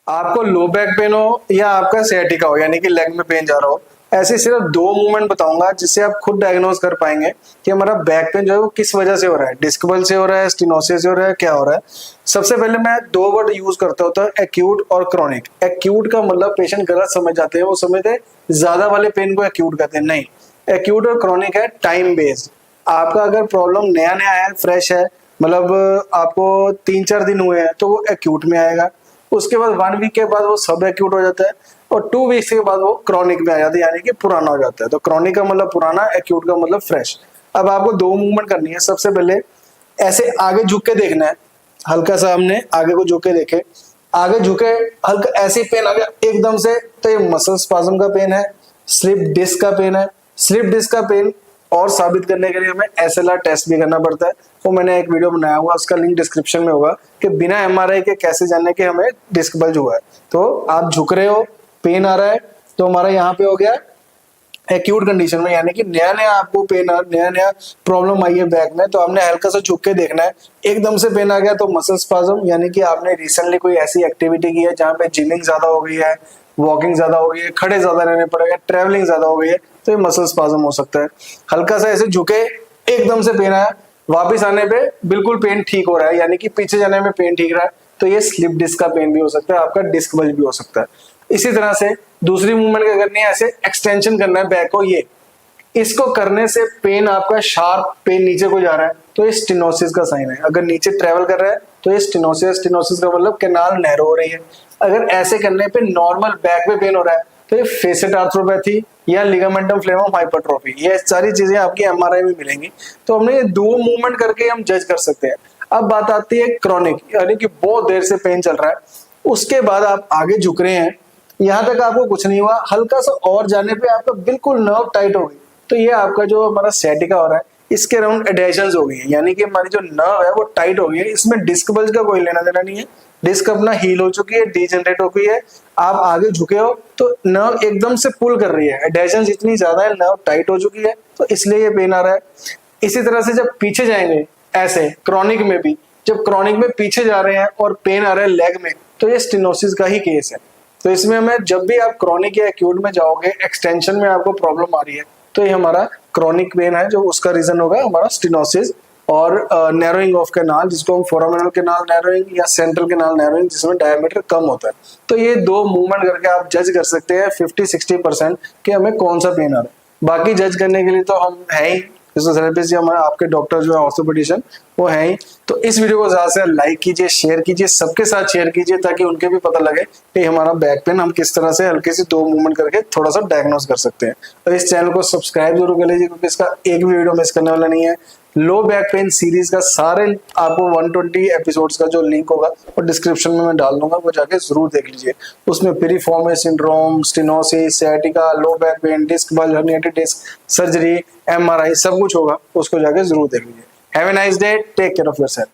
आपको लो back pen हो या आपका sciatica हो यानी कि लेग में पेन जा रहा हो, ऐसे सिर्फ दो मूवमेंट बताऊंगा जिससे आप खुद डायग्नोज कर पाएंगे कि हमारा बैक पेन जो है वो किस वजह से हो रहा है, डिस्क बल से हो रहा है, स्टिनोसिस से हो रहा है, क्या हो रहा है। सबसे पहले मैं दो वर्ड यूज करता होता है, एक्यूट और क्रॉनिक। एक्यूट का मतलब पेशेंट गलत समझ जाते हैं, वो समझते हैं ज्यादा वाले पेन को एक्यूट कहते हैं, नहीं। एक्यूट और क्रॉनिक है टाइम बेस्ड। आपका अगर प्रॉब्लम नया नया है, फ्रेश है, मतलब आपको 3-4 दिन हुए हैं तो वो एक्यूट में आएगा। उसके बाद 1 वीक के बाद वो सब एक्यूट हो जाता है और 2 वीक्स के बाद वो क्रॉनिक में आ जाता है यानी कि पुराना हो जाता है। तो क्रॉनिक का मतलब पुराना, एक्यूट का मतलब फ्रेश। अब आपको दो मूवमेंट करनी है। सबसे पहले ऐसे आगे झुक के देखना है, हल्का सा हमने आगे को झुक के देखे, आगे झुके, हल्का ऐसे पेन आ गया एकदम से, तो ये मसल स्पाज्म का पेन है, स्लिप डिस्क का पेन है। स्लिप डिस्क का पेन और साबित करने के लिए हमें एसएलआर टेस्ट भी करना पड़ता है। वो मैंने एक वीडियो बनाया हुआ, उसका लिंक डिस्क्रिप्शन में होगा कि बिना एमआरआई के कैसे जानने के हमें डिस्क बल्ज हुआ है। तो आप झुक रहे हो, पेन आ रहा है, तो हमारा यहाँ पे हो गया एक्यूट कंडीशन में, यानी कि नया नया आपको पेन, नया नया प्रॉब्लम आई है बैक में, तो हमने हल्का सा झुक के देखना है। एकदम से पेन आ गया तो मसल स्पाज्म, यानी कि आपने रिसेंटली कोई ऐसी एक्टिविटी की है जहाँ पे जिमिंग ज्यादा हो गई है, वॉकिंग ज्यादा हो गई है, खड़े ज्यादा रहने पड़ेगा, ट्रेवलिंग ज्यादा हो गई है, तो ये मसल स्पाज्म हो सकता है। हल्का सा ऐसे झुके, एकदम से पेन आया, वापिस आने पे बिल्कुल पेन ठीक हो रहा है, यानी कि पीछे जाने में पेन ठीक रहा है, तो ये स्लिप डिस्क का पेन भी हो सकता है, आपका डिस्क बल्ज भी हो सकता है। इसी तरह से दूसरी मूवमेंट क्या करनी है, ऐसे एक्सटेंशन करना है बैक को, ये इसको करने से पेन आपका शार्प पेन नीचे को जा रहा है तो ये स्टिनोसिस का साइन है। अगर नीचे ट्रेवल कर रहा है तो ये स्टिनोसिस, स्टिनोसिस का मतलब कैनाल नैरो हो रही है। अगर ऐसे करने पे नॉर्मल बैक में पेन हो रहा है तो ये फेसेट आर्थ्रोपैथी या लिगामेंटम फ्लेमम हाइपरट्रोफी, ये सारी चीजें आपकी एमआरआई में मिलेंगी। तो हमने ये दो मूवमेंट करके हम जज कर सकते हैं। अब बात आती है क्रॉनिक, यानी कि बहुत देर से पेन चल रहा है, उसके बाद आप आगे झुक रहे हैं, यहाँ तक आपको कुछ नहीं हुआ, हल्का सा और जाने पे आपका बिल्कुल नर्व टाइट हो गई, तो ये आपका जो हमारा sciatica हो रहा है इसके अराउंड एडेशंस हो गई है, यानी कि हमारी जो नर्व है वो टाइट हो गई है। इसमें डिस्क बल्ज का कोई लेना देना नहीं है, डिस्क अपना हील हो चुकी है, डीजनरेट हो गई है। आप आगे झुके हो तो नर्व एकदम से पुल कर रही है, एडेशंस इतनी ज्यादा है, नर्व टाइट हो चुकी है, तो इसलिए ये पेन आ रहा है। इसी तरह से जब पीछे जाएंगे, ऐसे क्रॉनिक में भी जब क्रॉनिक में पीछे जा रहे हैं और पेन आ रहा है लेग में, तो ये स्टिनोसिस का ही केस है। तो इसमें हमें जब भी आप क्रॉनिक या एक्यूट में जाओगे, एक्सटेंशन में आपको प्रॉब्लम आ रही है, तो ये हमारा क्रॉनिक पेन है, जो उसका रीजन होगा हमारा स्टिनोसिस और नैरोइंग ऑफ कैनाल, जिसको हम फोरामिनल कैनाल नैरोइंग या सेंट्रल कैनाल नैरोइंग, जिसमें डायमीटर कम होता है। तो ये दो मूवमेंट करके आप जज कर सकते हैं 50-60% कि हमें कौन सा पेन आ रहा है। बाकी जज करने के लिए तो हम है ही फिजियोथेरेपिस्ट या हमारे आपके डॉक्टर जो है ऑर्थोपेडिशियन, वो है ही। तो इस वीडियो को ज्यादा से लाइक कीजिए, शेयर कीजिए, सबके साथ शेयर कीजिए, ताकि उनके भी पता लगे कि हमारा बैक पेन हम किस तरह से हल्की सी दो मूवमेंट करके थोड़ा सा डायग्नोस कर सकते हैं। और इस चैनल को सब्सक्राइब जरूर कर लीजिए, क्योंकि इसका एक भी वीडियो मिस करने वाला नहीं है। लो बैक पेन सीरीज का सारे आपको 120 एपिसोड्स का जो लिंक होगा वो डिस्क्रिप्शन में मैं डाल दूंगा, वो जाके जरूर देख लीजिए। उसमें piriformis syndrome, stenosis, sciatica, low back pain, disc bulge, herniated disc, surgery, MRI, सब कुछ होगा, उसको जाके जरूर देख लीजिए। Have a nice day, take care of yourself.